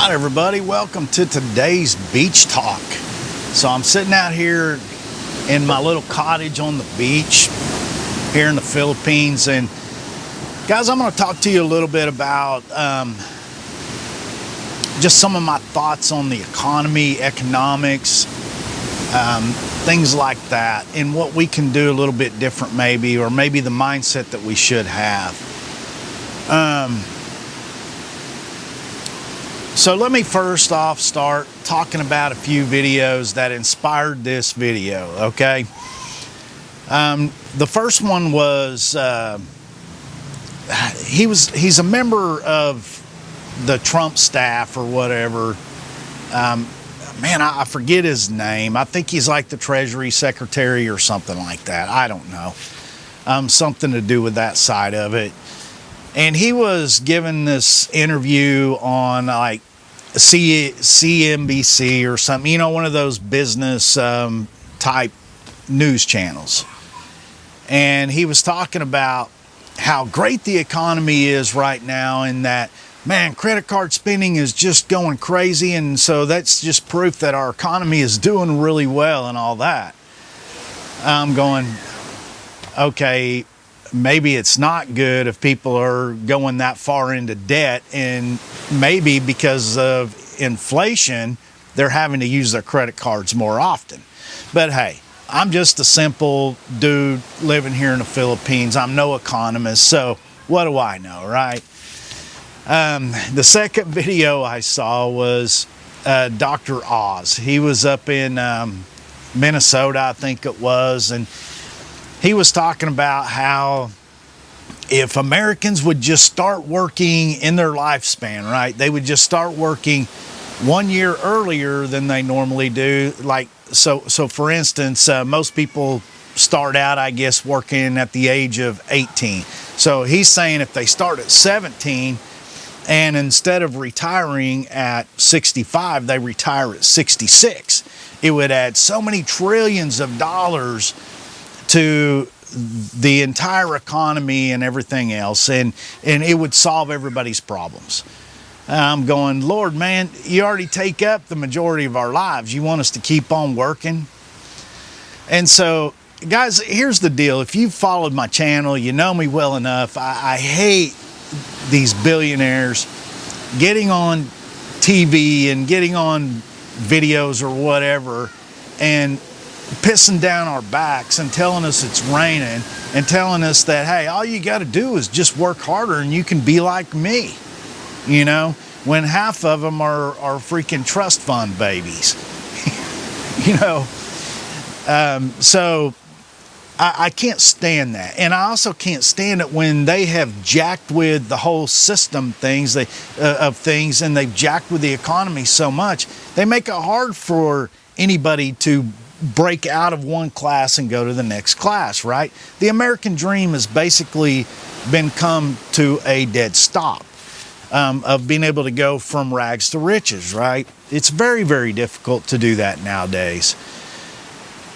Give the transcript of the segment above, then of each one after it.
Hi everybody, welcome to today's beach talk. So I'm sitting out here in my little cottage on the beach here in the Philippines, and guys, I'm going to talk to you a little bit about just some of my thoughts on the economy, economics, things like that, and what we can do a little bit different maybe, or maybe the mindset that we should have. So let me first off start talking about a few videos that inspired this video, okay? The first one was, he's a member of the Trump staff or whatever. Man, I forget his name. I think he's like the Treasury Secretary or something like that. I don't know. Something to do with that side of it. And he was given this interview on like CNBC or something, you know, one of those business type news channels. And he was talking about how great the economy is right now, and that, man, credit card spending is just going crazy, and so that's just proof that our economy is doing really well and all that. I'm going, okay, maybe it's not good if people are going that far into debt, and maybe because of inflation, they're having to use their credit cards more often. But hey, I'm just a simple dude living here in the Philippines. I'm no economist, so what do I know, right? The second video I saw was Dr. Oz. He was up in Minnesota, I think it was, and he was talking about how if Americans would just start working in their lifespan, right, they would just start working 1 year earlier than they normally do. Like, so for instance, most people start out, I guess, working at the age of 18. So he's saying if they start at 17, and instead of retiring at 65, they retire at 66, it would add so many trillions of dollars to the entire economy and everything else, and it would solve everybody's problems. I'm going, Lord, man, you already take up the majority of our lives. You want us to keep on working? And so, guys, here's the deal. If you've followed my channel, you know me well enough. I hate these billionaires getting on TV and getting on videos or whatever and pissing down our backs and telling us it's raining and telling us that, hey, all you got to do is just work harder and you can be like me, you know, when half of them are freaking trust fund babies. You know, so I can't stand that. And I also can't stand it when they have jacked with the whole system of things, and they've jacked with the economy so much, they make it hard for anybody to break out of one class and go to the next class, right? The American dream has basically been come to a dead stop of being able to go from rags to riches, right? It's very, very difficult to do that nowadays.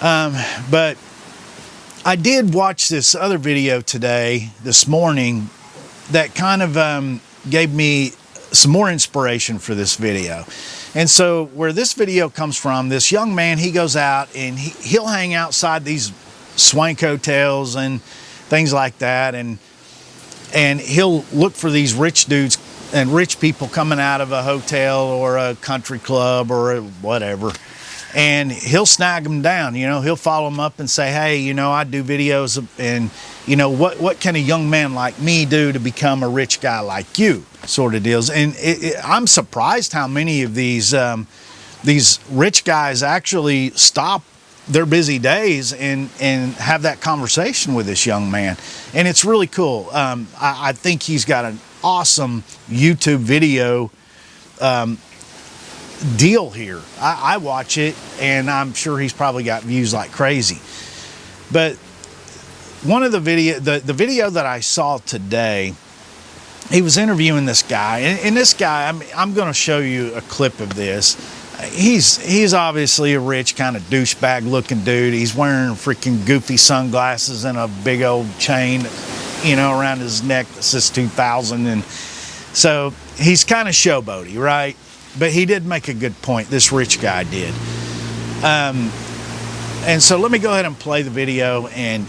But I did watch this other video this morning, that kind of gave me some more inspiration for this video. And so where this video comes from, this young man, he goes out and he'll hang outside these swank hotels and things like that, and he'll look for these rich dudes and rich people coming out of a hotel or a country club or whatever, and he'll snag them down. You know, he'll follow them up and say, hey, you know, I do videos, and you know, what can a young man like me do to become a rich guy like you, sort of deals. And I'm surprised how many of these rich guys actually stop their busy days and have that conversation with this young man. And it's really cool. I think he's got an awesome YouTube video deal here. I watch it, and I'm sure he's probably got views like crazy. But one of the video that I saw today, he was interviewing this guy, and this guy, I'm going to show you a clip of this. He's obviously a rich kind of douchebag looking dude. He's wearing freaking goofy sunglasses and a big old chain, you know, around his neck that says 2000, and so he's kind of showboaty, right? But he did make a good point. This rich guy did. And so let me go ahead and play the video, and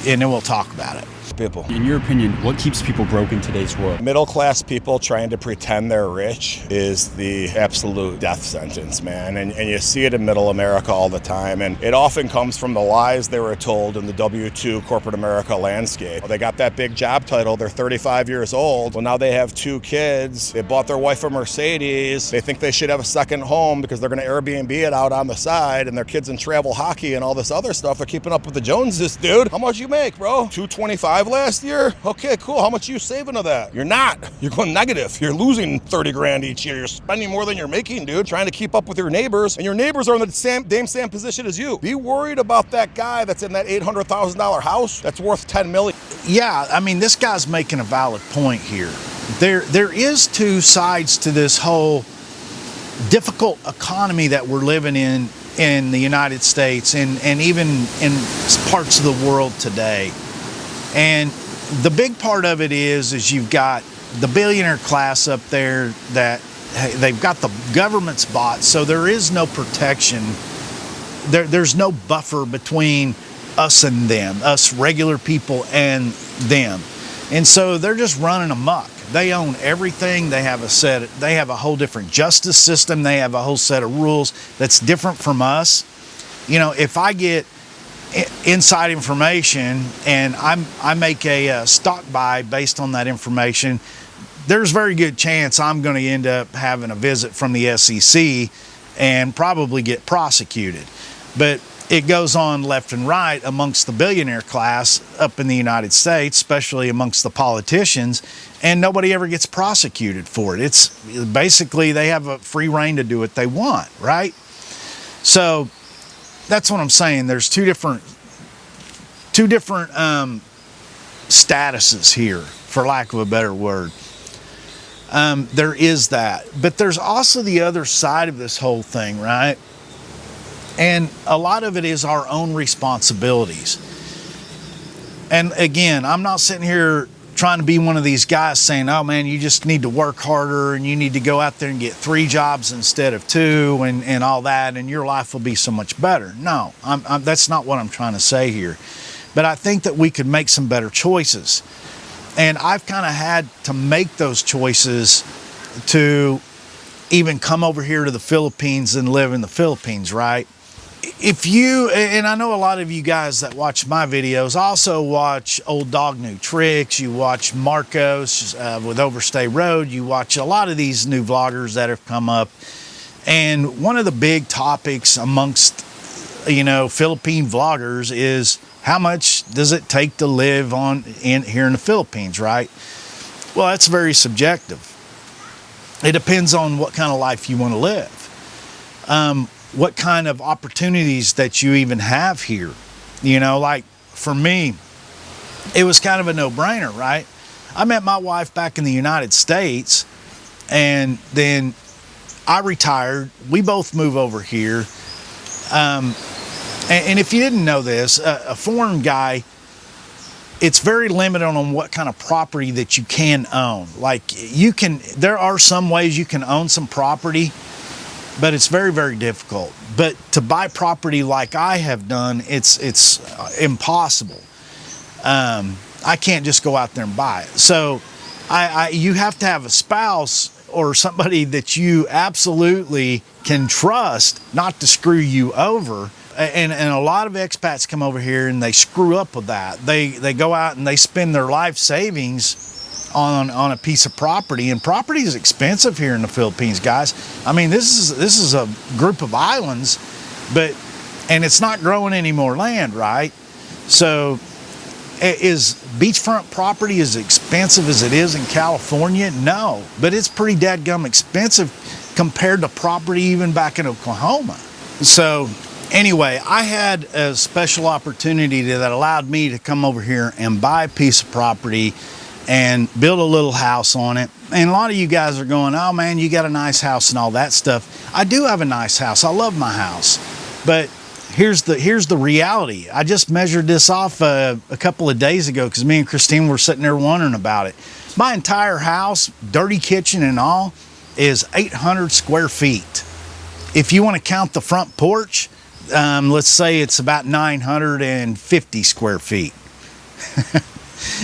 then we'll talk about it. People. In your opinion, what keeps people broke in today's world? Middle class people trying to pretend they're rich is the absolute death sentence, man. And you see it in middle America all the time. And it often comes from the lies they were told in the W-2 corporate America landscape. They got that big job title. They're 35 years old. Well, now they have 2 kids. They bought their wife a Mercedes. They think they should have a second home because they're going to Airbnb it out on the side. And their kids in travel hockey and all this other stuff. They're keeping up with the Joneses, dude. How much you make, bro? $225 last year? Okay, cool. How much are you saving of that? You're not. You're going negative. You're losing 30 grand each year. You're spending more than you're making, dude, trying to keep up with your neighbors, and your neighbors are in the same position as you. Be worried about that guy that's in that $800,000 house that's worth $10 million. Yeah, I mean, this guy's making a valid point here. There is 2 sides to this whole difficult economy that we're living in the United States and even in parts of the world today. And the big part of it is you've got the billionaire class up there that they've got the government's bought, so there is no protection. There's no buffer between us and them, us regular people and them. And so they're just running amok. They own everything. They have a whole different justice system. They have a whole set of rules that's different from us. You know, if I get inside information and I make a stock buy based on that information, there's a very good chance I'm going to end up having a visit from the SEC and probably get prosecuted. But it goes on left and right amongst the billionaire class up in the United States, especially amongst the politicians, and nobody ever gets prosecuted for it. It's basically they have a free rein to do what they want, right? So that's what I'm saying. There's two different statuses here, for lack of a better word. There is that, but there's also the other side of this whole thing, right? And a lot of it is our own responsibilities. And again, I'm not sitting here trying to be one of these guys saying, oh man, you just need to work harder and you need to go out there and get 3 jobs instead of 2 and all that, and your life will be so much better. No, that's not what I'm trying to say here. But I think that we could make some better choices. And I've kind of had to make those choices to even come over here to the Philippines and live in the Philippines, right? If you, and I know a lot of you guys that watch my videos also watch Old Dog New Tricks, you watch Marcos with Overstay Road, you watch a lot of these new vloggers that have come up. And one of the big topics amongst, Philippine vloggers is how much does it take to live here in the Philippines, right? Well, that's very subjective. It depends on what kind of life you want to live. What kind of opportunities that you even have here. Like for me, it was kind of a no-brainer, right? I met my wife back in the United States, and then I retired. We both moved over here. And if you didn't know this, a foreign guy, it's very limited on what kind of property that you can own. Like there are some ways you can own some property, but it's very, very difficult. But to buy property like I have done, it's impossible. I can't just go out there and buy it. So you have to have a spouse or somebody that you absolutely can trust not to screw you over. And a lot of expats come over here and they screw up with that. They go out and they spend their life savings on a piece of property, and property is expensive here in the Philippines, guys. I mean, this is a group of islands, and it's not growing any more land, right? So is beachfront property as expensive as it is in California? No, but it's pretty dadgum expensive compared to property even back in Oklahoma. So anyway, I had a special opportunity that allowed me to come over here and buy a piece of property and build a little house on it. And a lot of you guys are going, oh man, you got a nice house and all that stuff. I do have a nice house. I love my house. But here's the reality. I just measured this off a couple of days ago because me and Christine were sitting there wondering about it. My entire house, dirty kitchen and all, is 800 square feet. If you want to count the front porch, let's say it's about 950 square feet.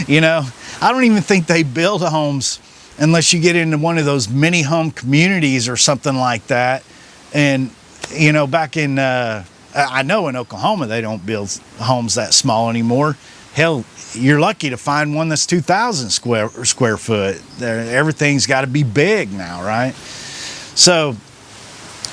You know, I don't even think they build homes unless you get into one of those mini home communities or something like that. And, you know, back in, I know in Oklahoma, they don't build homes that small anymore. Hell, you're lucky to find one that's 2,000 square foot. Everything's got to be big now, right? So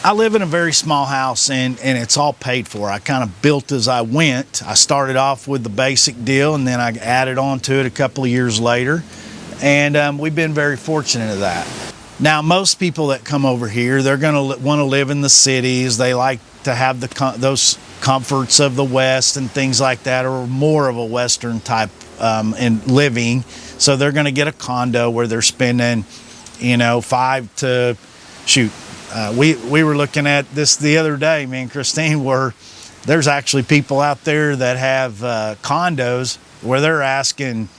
I live in a very small house, and it's all paid for. I kind of built as I went. I started off with the basic deal, and then I added on to it a couple of years later. And we've been very fortunate of that. Now, most people that come over here, they're going to want to live in the cities. They like to have those comforts of the West and things like that, or more of a Western type in living. So they're going to get a condo where they're spending, you know, we were looking at this the other day, me and Christine, where there's actually people out there that have condos where they're asking,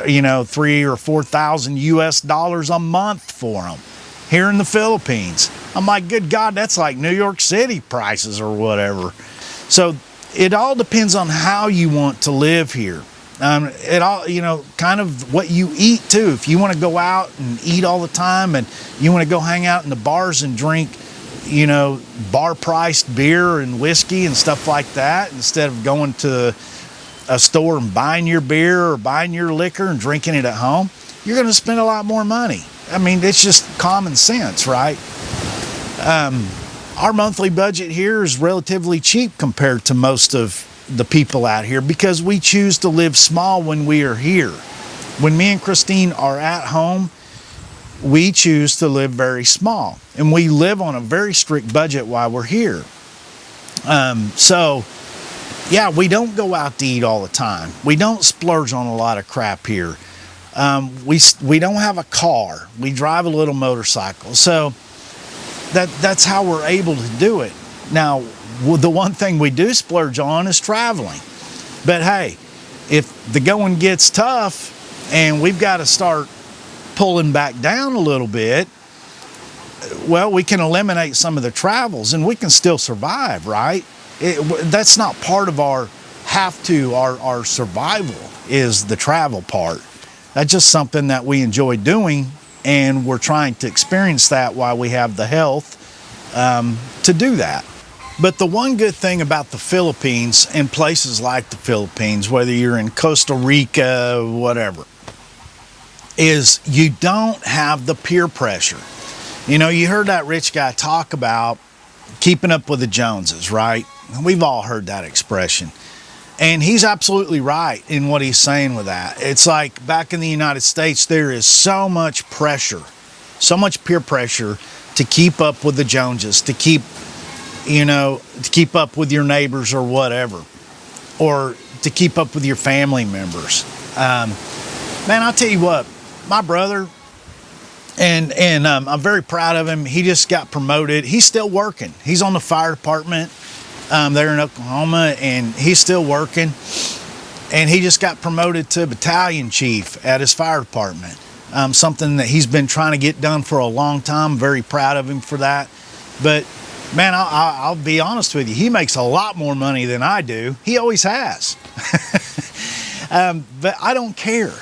you know, $3,000 or $4,000 US dollars a month for them here in the Philippines. I'm like, good God, that's like New York City prices or whatever. So it all depends on how you want to live here. It all, you know, kind of what you eat too. If you want to go out and eat all the time, and you want to go hang out in the bars and drink, you know, bar priced beer and whiskey and stuff like that, instead of going to a store and buying your beer or buying your liquor and drinking it at home, you're going to spend a lot more money. I mean, it's just common sense, right? Our monthly budget here is relatively cheap compared to most of the people out here, because we choose to live small when we are here. When me and Christine are at home, we choose to live very small, and we live on a very strict budget while we're here. So yeah, we don't go out to eat all the time. We don't splurge on a lot of crap here. We don't have a car. We drive a little motorcycle. So that's how we're able to do it. Now, the one thing we do splurge on is traveling. But hey, if the going gets tough and we've got to start pulling back down a little bit, well, we can eliminate some of the travels and we can still survive, right? That's not part of our survival is the travel part. That's just something that we enjoy doing, and we're trying to experience that while we have the health to do that. But the one good thing about the Philippines and places like the Philippines, whether you're in Costa Rica, whatever, is you don't have the peer pressure. You know, you heard that rich guy talk about keeping up with the Joneses, right? We've all heard that expression. And he's absolutely right in what he's saying with that. It's like back in the United States, there is so much pressure, so much peer pressure to keep up with the Joneses, to keep up with your neighbors or whatever, or to keep up with your family members. Man, I'll tell you what, my brother, and I'm very proud of him. He just got promoted. He's still working. He's on the fire department there in Oklahoma, and he's still working. And he just got promoted to battalion chief at his fire department. Something that he's been trying to get done for a long time. Very proud of him for that. But man, I'll be honest with you, he makes a lot more money than I do. He always has. But I don't care.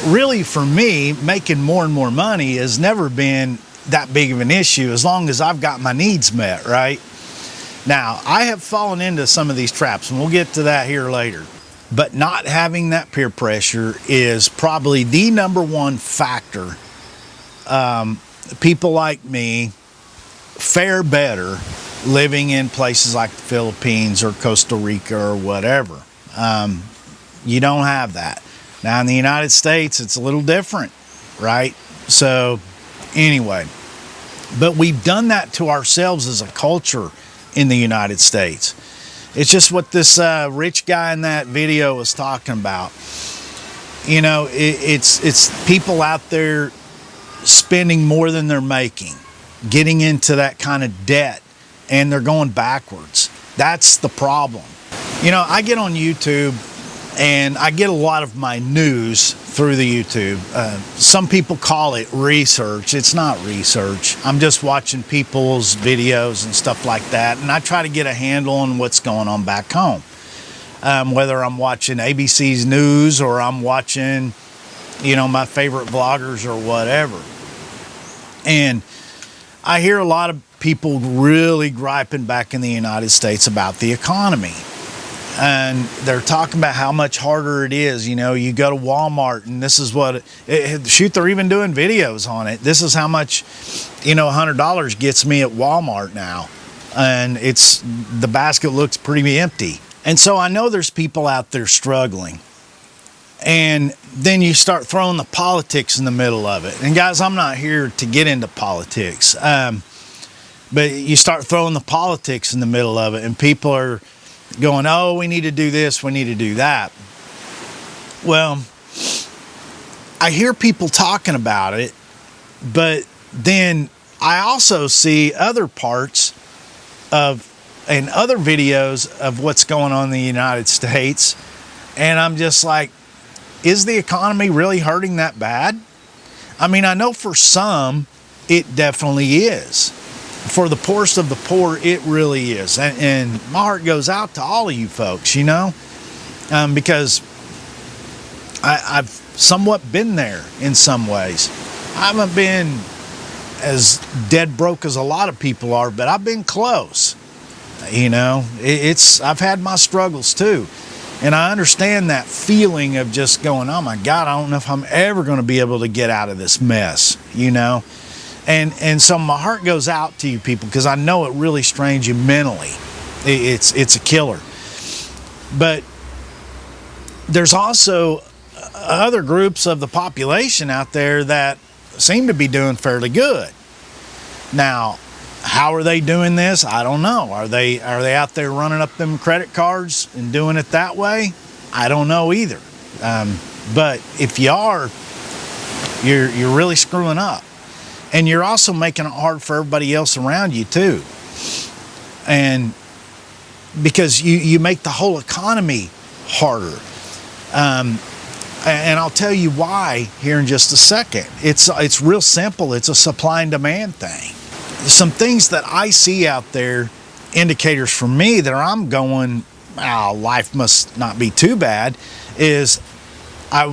Really, for me, making more and more money has never been that big of an issue as long as I've got my needs met, right? Now, I have fallen into some of these traps, and we'll get to that here later. But not having that peer pressure is probably the number one factor. People like me fare better living in places like the Philippines or Costa Rica or whatever. You don't have that. Now in the United States, it's a little different, right? So anyway, but we've done that to ourselves as a culture in the United States. It's just what this rich guy in that video was talking about. You know, it's people out there spending more than they're making, getting into that kind of debt, and they're going backwards. That's the problem. You know, I get on YouTube And I get a lot of my news through the YouTube. Some people call it research. It's not research. I'm just watching people's videos and stuff like that, and I try to get a handle on what's going on back home. Whether I'm watching ABC's news or I'm watching, my favorite vloggers or whatever. And I hear a lot of people really griping back in the United States about the economy. And they're talking about how much harder it is. You go to Walmart and this is what, they're even doing videos on it. This is how much, $100 gets me at Walmart now. And the basket looks pretty empty. And so I know there's people out there struggling. And then you start throwing the politics in the middle of it. And guys, I'm not here to get into politics. But you start throwing the politics in the middle of it and people are going, oh, we need to do this, we need to do that. Well, I hear people talking about it, but then I also see other parts and other videos of what's going on in the United States, and I'm just like, is the economy really hurting that bad? I mean, I know for some, it definitely is. For the poorest of the poor, it really is. And my heart goes out to all of you folks, because I've somewhat been there in some ways. I haven't been as dead broke as a lot of people are, but I've been close. I've had my struggles too. And I understand that feeling of just going, oh my God, I don't know if I'm ever going to be able to get out of this mess, And so my heart goes out to you people because I know it really strains you mentally. It's a killer. But there's also other groups of the population out there that seem to be doing fairly good. Now, how are they doing this? I don't know. Are they out there running up them credit cards and doing it that way? I don't know either. But if you are, you're really screwing up. And you're also making it hard for everybody else around you too. And because you make the whole economy harder. And I'll tell you why here in just a second. It's real simple. It's a supply and demand thing. Some things that I see out there, indicators for me that I'm going, life must not be too bad, is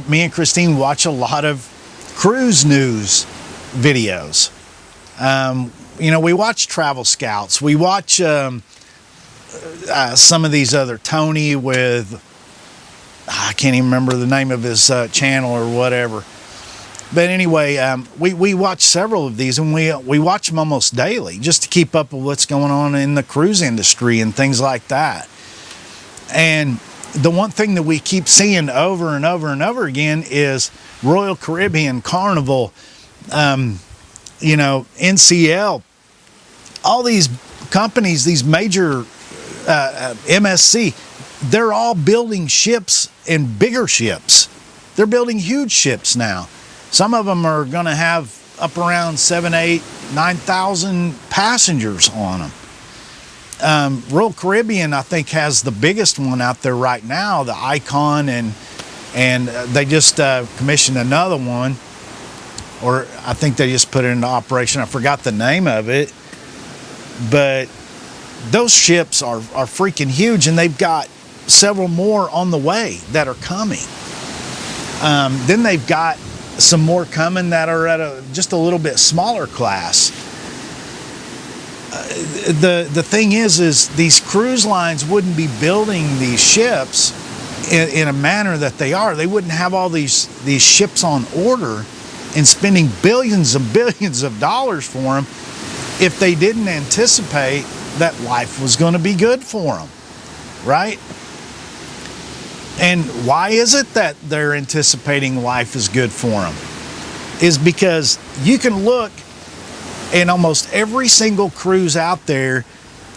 me and Christine watch a lot of cruise news videos. We watch Travel Scouts. We watch some of these other Tony with, I can't even remember the name of his channel or whatever. But anyway, we watch several of these, and we watch them almost daily just to keep up with what's going on in the cruise industry and things like that. And the one thing that we keep seeing over and over and over again is Royal Caribbean, Carnival, NCL, all these companies, these major MSC, they're all building ships and bigger ships. They're building huge ships now. Some of them are going to have up around 7, 8, 9,000 passengers on them. Royal Caribbean, I think, has the biggest one out there right now, the Icon, and they just commissioned another one, or I think they just put it into operation. I forgot the name of it, but those ships are freaking huge, and they've got several more on the way that are coming. Then they've got some more coming that are at just a little bit smaller class. The thing is these cruise lines wouldn't be building these ships in a manner that they are. They wouldn't have all these ships on order and spending billions and billions of dollars for them if they didn't anticipate that life was going to be good for them, right? And why is it that they're anticipating life is good for them? Is because you can look, and almost every single cruise out there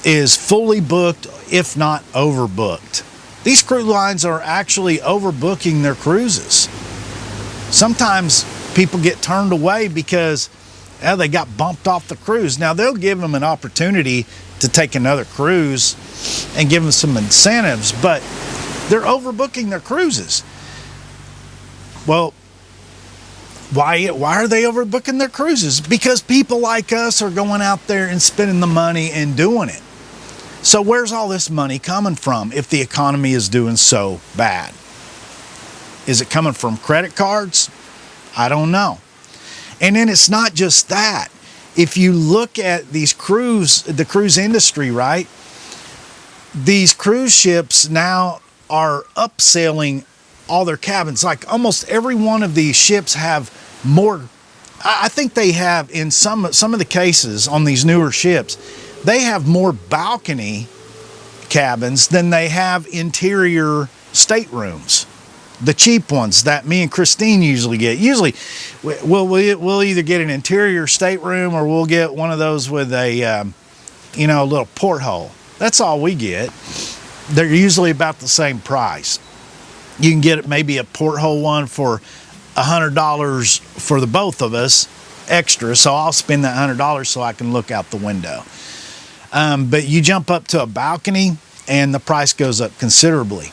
is fully booked, if not overbooked. These cruise lines are actually overbooking their cruises. Sometimes people get turned away because they got bumped off the cruise. Now, they'll give them an opportunity to take another cruise and give them some incentives, but They're overbooking their cruises. Well, why are they overbooking their cruises? Because people like us are going out there and spending the money and doing it. So where's all this money coming from if the economy is doing so bad? Is it coming from credit cards? I don't know. And then it's not just that. If you look at the cruise industry, right? These cruise ships now are upselling all their cabins. Like almost every one of these ships have more. I think they have, in some of the cases on these newer ships, they have more balcony cabins than they have interior staterooms. The cheap ones that me and Christine usually get. Usually we'll either get an interior stateroom or we'll get one of those with a little porthole. That's all we get. They're usually about the same price. You can get maybe a porthole one for $100 for the both of us extra, so I'll spend that $100 so I can look out the window. But you jump up to a balcony and the price goes up considerably.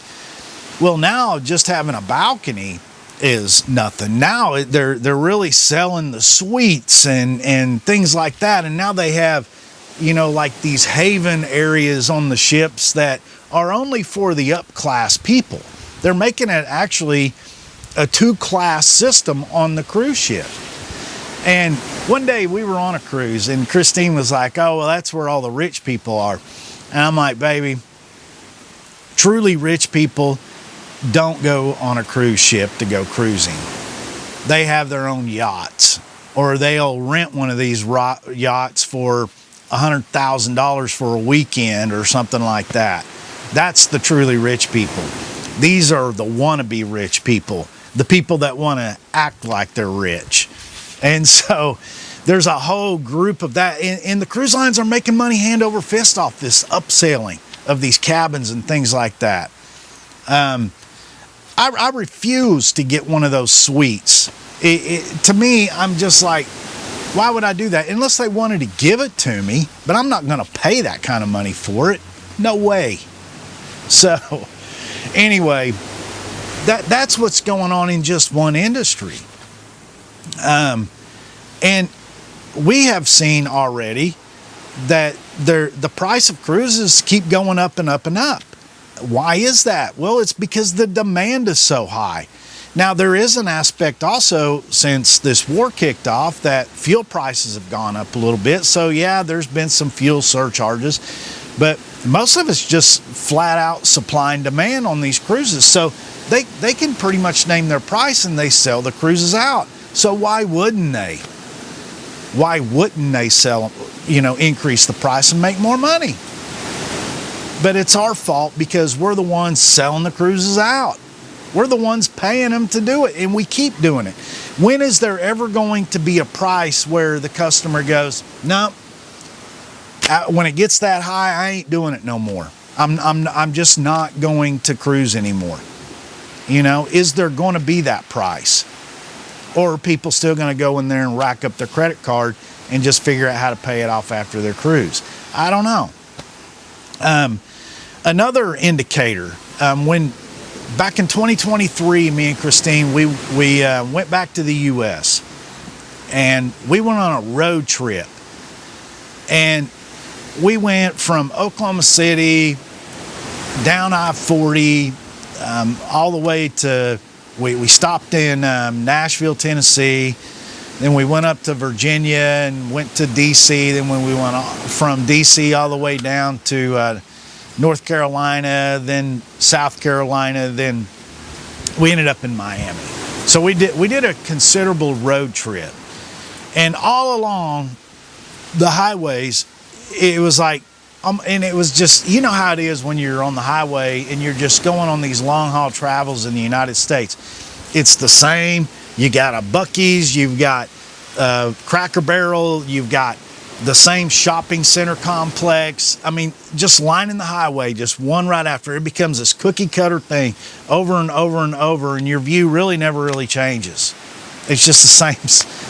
Well, now just having a balcony is nothing. Now they're really selling the suites and things like that, and now they have, like these haven areas on the ships that are only for the upclass people. They're making it actually a two-class system on the cruise ship. And one day we were on a cruise and Christine was like, oh, well, that's where all the rich people are. And I'm like, baby, truly rich people don't go on a cruise ship to go cruising. They have their own yachts, or they'll rent one of these yachts for $100,000 for a weekend or something like that. That's the truly rich people. These are the wannabe rich people, the people that want to act like they're rich. And so there's a whole group of that. And the cruise lines are making money hand over fist off this upselling of these cabins and things like that. I refuse to get one of those suites. To me, I'm just like, why would I do that? Unless they wanted to give it to me, but I'm not going to pay that kind of money for it. No way. So anyway, that's what's going on in just one industry. And we have seen already that the price of cruises keep going up and up and up. Why is that? Well, it's because the demand is so high. Now, there is an aspect also since this war kicked off that fuel prices have gone up a little bit. So yeah, there's been some fuel surcharges, but most of it's just flat out supply and demand on these cruises. So they can pretty much name their price and they sell the cruises out. So why wouldn't they? Why wouldn't they increase the price and make more money? But it's our fault because we're the ones selling the cruises out. We're the ones paying them to do it, and we keep doing it. When is there ever going to be a price where the customer goes, no, when it gets that high, I ain't doing it no more. I'm just not going to cruise anymore. Is there going to be that price? Or are people still going to go in there and rack up their credit card and just figure out how to pay it off after their cruise? I don't know. Another indicator, when back in 2023, me and Christine, we went back to the U.S. and we went on a road trip. And we went from Oklahoma City down I-40 all the way to, we stopped in Nashville, Tennessee. Then we went up to Virginia and went to D.C. Then when we went from D.C. all the way down to North Carolina, then South Carolina, then we ended up in Miami. So we did a considerable road trip. And all along the highways, it was like, and it was just, you know how it is when you're on the highway and you're just going on these long haul travels in the United States. It's the same. You got a Buc-ee's, you've got Cracker Barrel, you've got the same shopping center complex. I mean, just lining the highway, just one right after. It becomes this cookie cutter thing over and over and over, and your view really never really changes. It's just the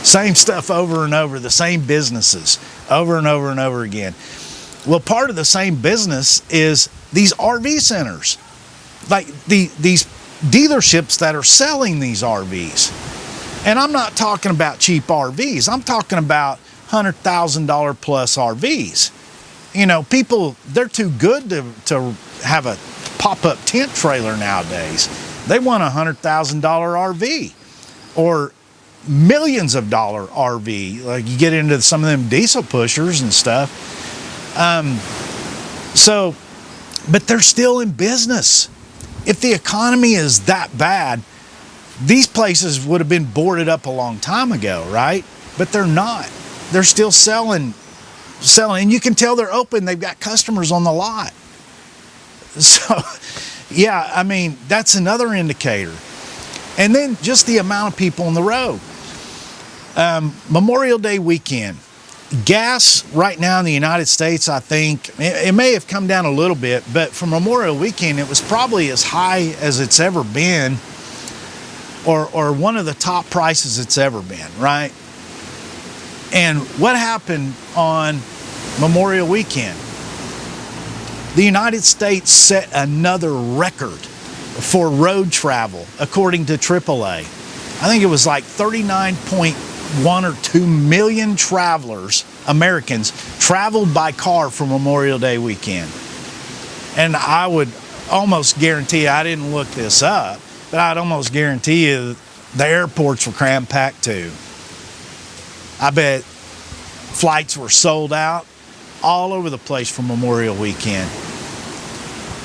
same stuff over and over, the same businesses over and over and over again. Well, part of the same business is these RV centers. like these dealerships that are selling these RVs. And I'm not talking about cheap RVs. I'm talking about $100,000 plus RVs. You know, people, they're too good to have a pop-up tent trailer nowadays. They want a $100,000 RV or millions of dollar RV. Like you get into some of them diesel pushers and stuff. But they're still in business. If the economy is that bad, these places would have been boarded up a long time ago, right? But they're not. They're still selling, and you can tell they're open. They've got customers on the lot. So, yeah, I mean, that's another indicator. And then just the amount of people on the road. Memorial Day weekend. Gas right now in the United States, I think, it may have come down a little bit, but for Memorial Weekend, it was probably as high as it's ever been, or one of the top prices it's ever been, right? And what happened on Memorial Weekend? The United States set another record for road travel, according to AAA. I think it was like 39.1 or 2 million travelers, Americans, traveled by car for Memorial Day weekend. And I would almost guarantee, I didn't look this up, but I'd almost guarantee you the airports were cram-packed too. I bet flights were sold out all over the place for Memorial Weekend.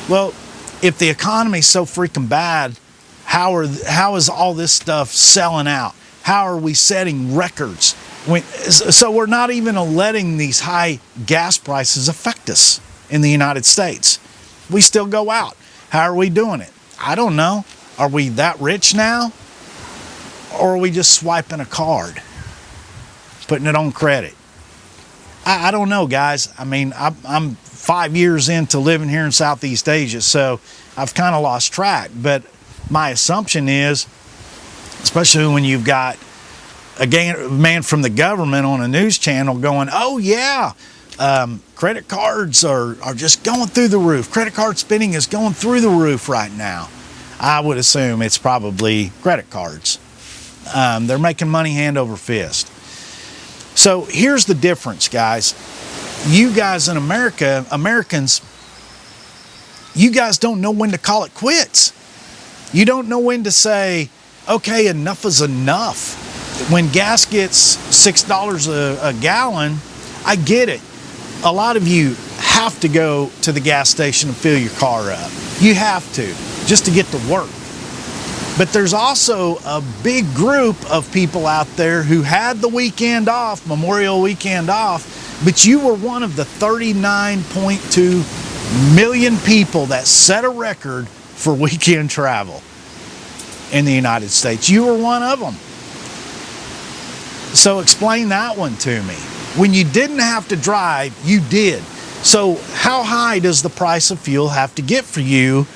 Well, if the economy's so freaking bad, how is all this stuff selling out? How are we setting records? So we're not even letting these high gas prices affect us in the United States. We still go out. How are we doing it? I don't know. Are we that rich now? Or are we just swiping a card, putting it on credit? I don't know, guys. I mean, I'm 5 years into living here in Southeast Asia, so I've kind of lost track. But my assumption is, especially when you've got a man from the government on a news channel going, oh yeah, credit cards are just going through the roof. Credit card spending is going through the roof right now. I would assume it's probably credit cards. They're making money hand over fist. So here's the difference, guys. You guys in America, Americans, you guys don't know when to call it quits. You don't know when to say, okay, enough is enough. When gas gets $6 a gallon, I get it. A lot of you have to go to the gas station and fill your car up. You have to, just to get to work. But there's also a big group of people out there who had the weekend off, Memorial Weekend off, but you were one of the 39.2 million people that set a record for weekend travel in the United States. You were one of them. So explain that one to me. When you didn't have to drive, you did. So how high does the price of fuel have to get for you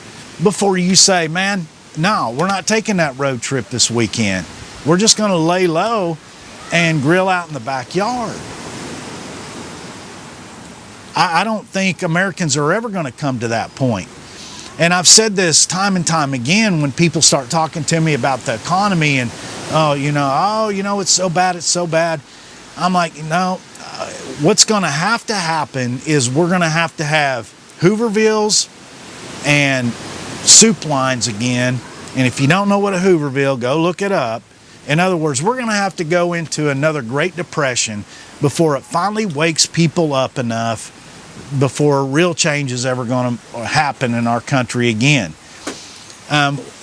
before you say, man, no, we're not taking that road trip this weekend. We're just going to lay low and grill out in the backyard. I don't think Americans are ever going to come to that point. And I've said this time and time again when people start talking to me about the economy and, it's so bad, it's so bad. I'm like, no, what's going to happen is we're going to have Hoovervilles and soup lines again. And if you don't know what a Hooverville, go look it up. In other words, we're going to have to go into another Great Depression before it finally wakes people up enough, before real change is ever going to happen in our country again.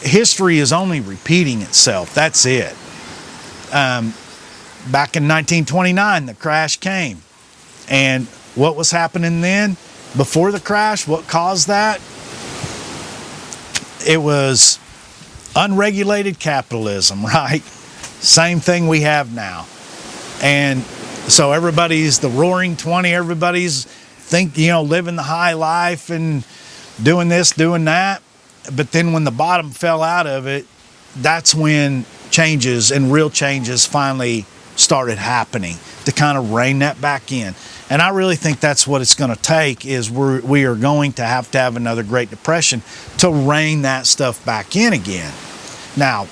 History is only repeating itself. That's it. Back in 1929, the crash came. And what was happening then? Before the crash, what caused that? It was unregulated capitalism, right? Same thing we have now. And so everybody's the roaring 20, everybody's living the high life and doing this, doing that. But then when the bottom fell out of it, that's when changes and real changes finally started happening to kind of rein that back in. And I really think that's what it's going to take, is we are going to have another Great Depression to rein that stuff back in again. Now,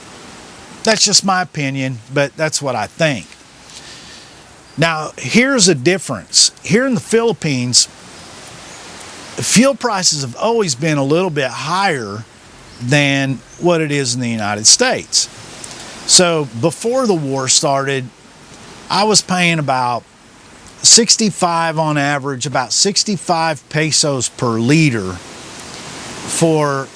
that's just my opinion, but that's what I think. Now, here's a difference. Here in the Philippines, fuel prices have always been a little bit higher than what it is in the United States. So before the war started, I was paying about 65 on average, about 65 pesos per liter for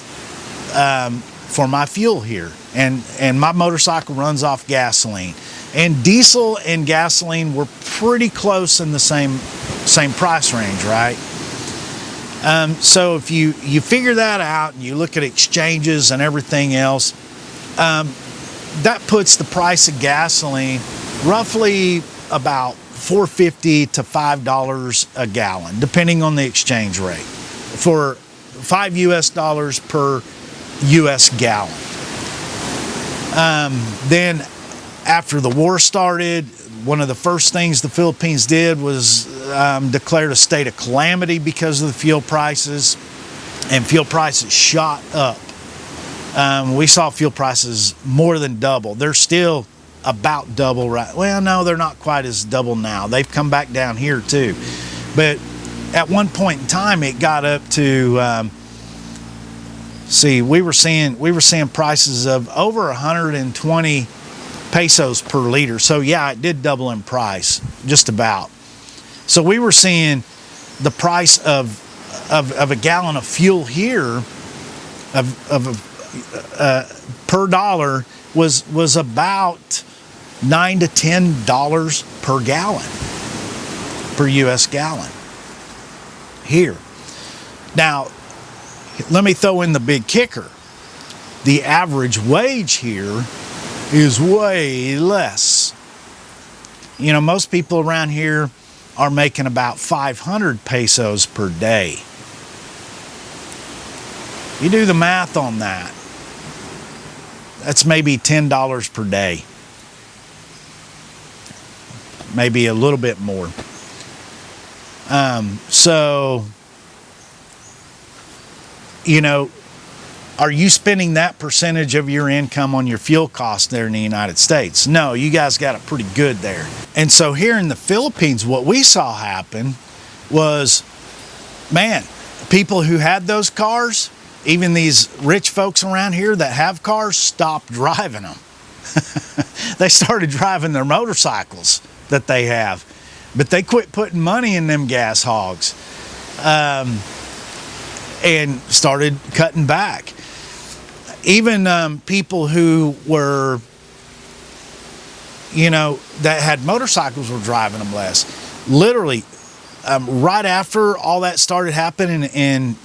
my fuel here. And my motorcycle runs off gasoline. And diesel and gasoline were pretty close in the same price range, right? So if you figure that out and you look at exchanges and everything else, that puts the price of gasoline roughly about $4.50 to $5 a gallon, depending on the exchange rate, for $5 per US gallon. Then after the war started, one of the first things the Philippines did was declared a state of calamity because of the fuel prices, and fuel prices shot up. We saw fuel prices more than double. They're still about double, right? Well, no, they're not quite as double now. They've come back down here too. But at one point in time, it got up to, we were seeing prices of over 120 pesos per liter. So yeah, it did double in price, just about. So we were seeing the price of a gallon of fuel here per dollar was about $9 to $10 per gallon, per US gallon here. Now, let me throw in the big kicker. The average wage here is way less. You know, most people around here are making about 500 pesos per day. You do the math on that. That's maybe $10 per day. Maybe a little bit more. So, you know, are you spending that percentage of your income on your fuel costs there in the United States? No, you guys got it pretty good there. And so here in the Philippines, what we saw happen was, man, people who had those cars, even these rich folks around here that have cars, stopped driving them. They started driving their motorcycles that they have, but they quit putting money in them gas hogs, and started cutting back. Even people who were, you know, that had motorcycles were driving them less. Literally, right after all that started happening and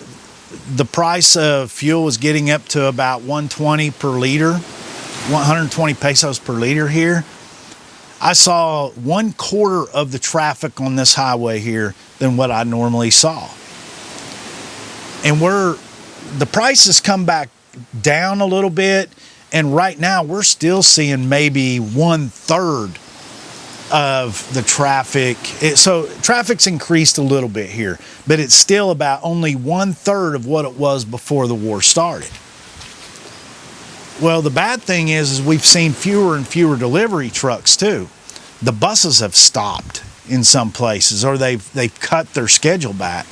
the price of fuel was getting up to about 120 per liter, 120 pesos per liter here, I saw 1/4 of the traffic on this highway here than what I normally saw. And the prices come back down a little bit, and right now we're still seeing maybe 1/3 of the traffic. So traffic's increased a little bit here, but it's still about only 1/3 of what it was before the war started. Well, the bad thing is we've seen fewer and fewer delivery trucks too. The buses have stopped in some places, or they've cut their schedule back.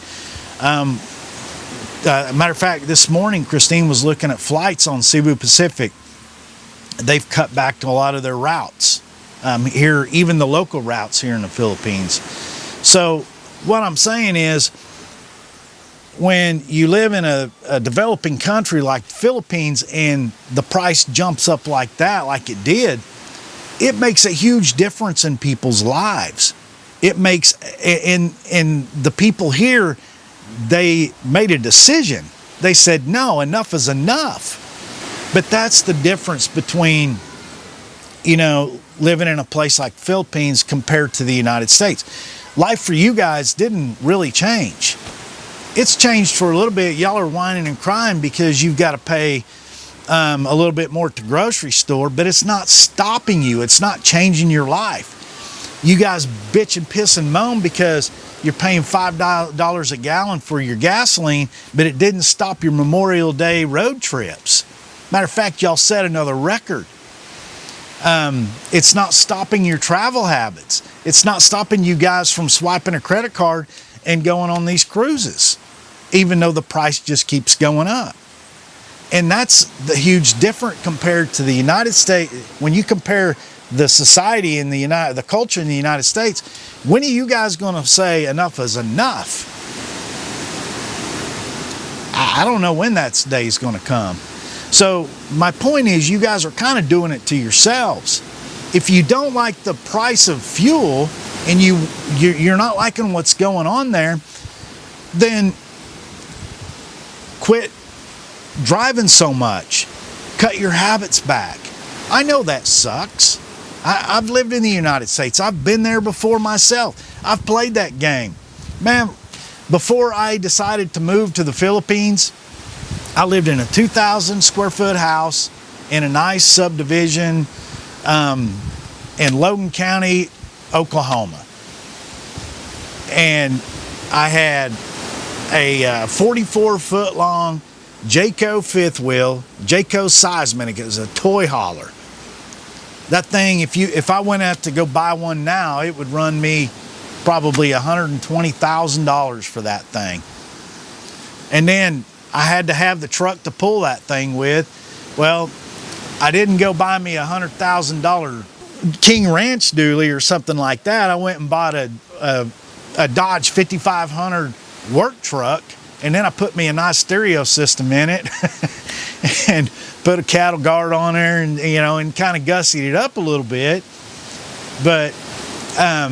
Matter of fact, this morning Christine was looking at flights on Cebu Pacific. They've cut back to a lot of their routes here, even the local routes here in the Philippines. So what I'm saying is, when you live in a developing country like the Philippines and the price jumps up like that, like it did, it makes a huge difference in people's lives. It makes, in the people here, they made a decision. They said, no, enough is enough. But that's the difference between, you know, living in a place like the Philippines compared to the United States. Life for you guys didn't really change. It's changed for a little bit. Y'all are whining and crying because you've got to pay a little bit more at the grocery store, but it's not stopping you. It's not changing your life. You guys bitch and piss and moan because you're paying $5 a gallon for your gasoline, but it didn't stop your Memorial Day road trips. Matter of fact, y'all set another record. It's not stopping your travel habits. It's not stopping you guys from swiping a credit card and going on these cruises, even though the price just keeps going up. And that's the huge difference compared to the United States. When you compare the society in the culture in the United States, when are you guys going to say enough is enough? I don't know when that day is going to come. So my point is, you guys are kind of doing it to yourselves. If you don't like the price of fuel and you're not liking what's going on there, then quit driving so much. Cut your habits back. I know that sucks. I've lived in the United States. I've been there before myself. I've played that game. Man, before I decided to move to the Philippines, I lived in a 2,000 square foot house in a nice subdivision in Logan County, Oklahoma. And I had a 44 foot long Jayco fifth wheel, Jayco Seismic. It was a toy hauler. That thing, if I went out to go buy one now, it would run me probably $120,000 for that thing. And then I had to have the truck to pull that thing with. Well, I didn't go buy me a $100,000 King Ranch dually or something like that. I went and bought a Dodge 5500 work truck, and then I put me a nice stereo system in it and put a cattle guard on there, and and kind of gussied it up a little bit. But I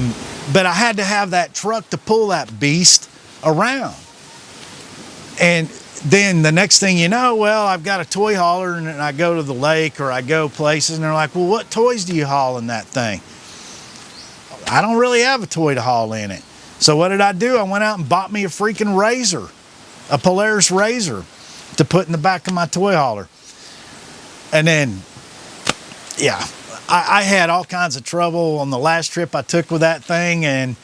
had to have that truck to pull that beast around. And then the next thing you know, well, I've got a toy hauler, and I go to the lake or I go places, and they're like, well, what toys do you haul in that thing? I don't really have a toy to haul in it. So what did I do? I went out and bought me a freaking razor, a Polaris razor, to put in the back of my toy hauler. And then, yeah, I had all kinds of trouble on the last trip I took with that thing, and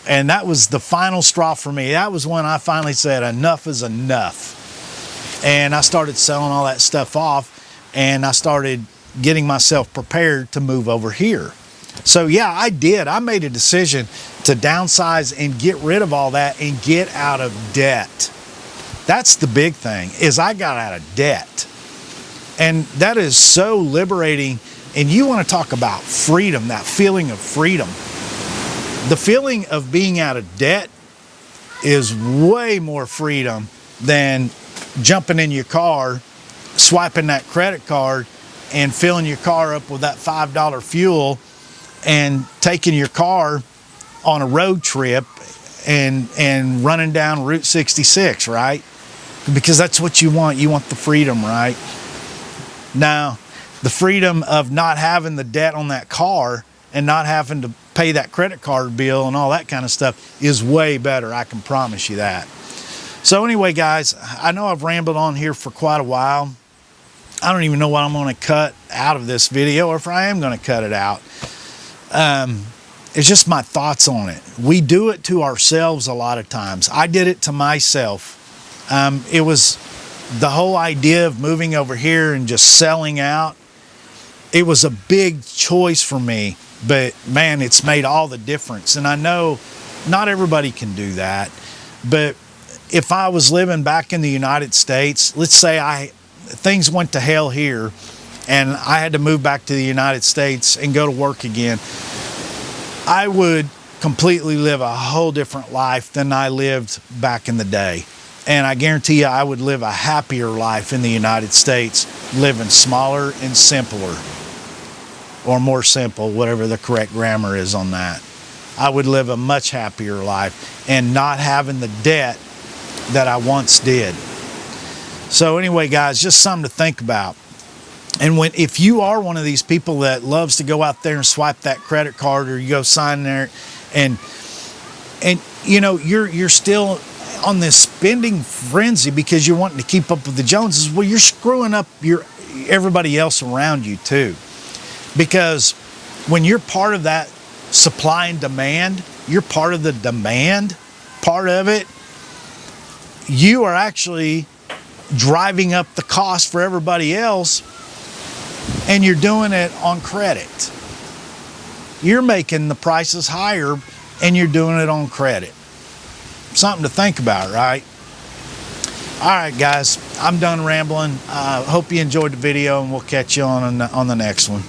that was the final straw for me. That was when I finally said enough is enough. And I started selling all that stuff off, and I started getting myself prepared to move over here. So yeah, I did. I made a decision to downsize and get rid of all that and get out of debt. That's the big thing, is I got out of debt. And that is so liberating. And you want to talk about freedom, that feeling of freedom. The feeling of being out of debt is way more freedom than jumping in your car, swiping that credit card, and filling your car up with that $5 fuel and taking your car on a road trip and running down Route 66, right? Because that's what you want. You want the freedom, right? Now, the freedom of not having the debt on that car and not having to pay that credit card bill and all that kind of stuff is way better. I can promise you that. So anyway, guys, I know I've rambled on here for quite a while. I don't even know what I'm going to cut out of this video, or if I am going to cut it out. It's just my thoughts on it. We do it to ourselves a lot of times. I did it to myself. It was the whole idea of moving over here and just selling out. It was a big choice for me, but man, it's made all the difference. And I know not everybody can do that, but if I was living back in the United States, let's say things went to hell here and I had to move back to the United States and go to work again, I would completely live a whole different life than I lived back in the day. And I guarantee you I would live a happier life in the United States, living smaller and simpler, or more simple, whatever the correct grammar is on that. I would live a much happier life and not having the debt that I once did. So anyway, guys, just something to think about. And if you are one of these people that loves to go out there and swipe that credit card, or you go sign there, and you're still on this spending frenzy because you're wanting to keep up with the Joneses, well, you're screwing up everybody else around you too. Because when you're part of that supply and demand, you're part of the demand part of it, you are actually driving up the cost for everybody else, and you're doing it on credit. You're making the prices higher and you're doing it on credit. Something to think about, right? All right, guys, I'm done rambling. Hope you enjoyed the video, and we'll catch you on the next one.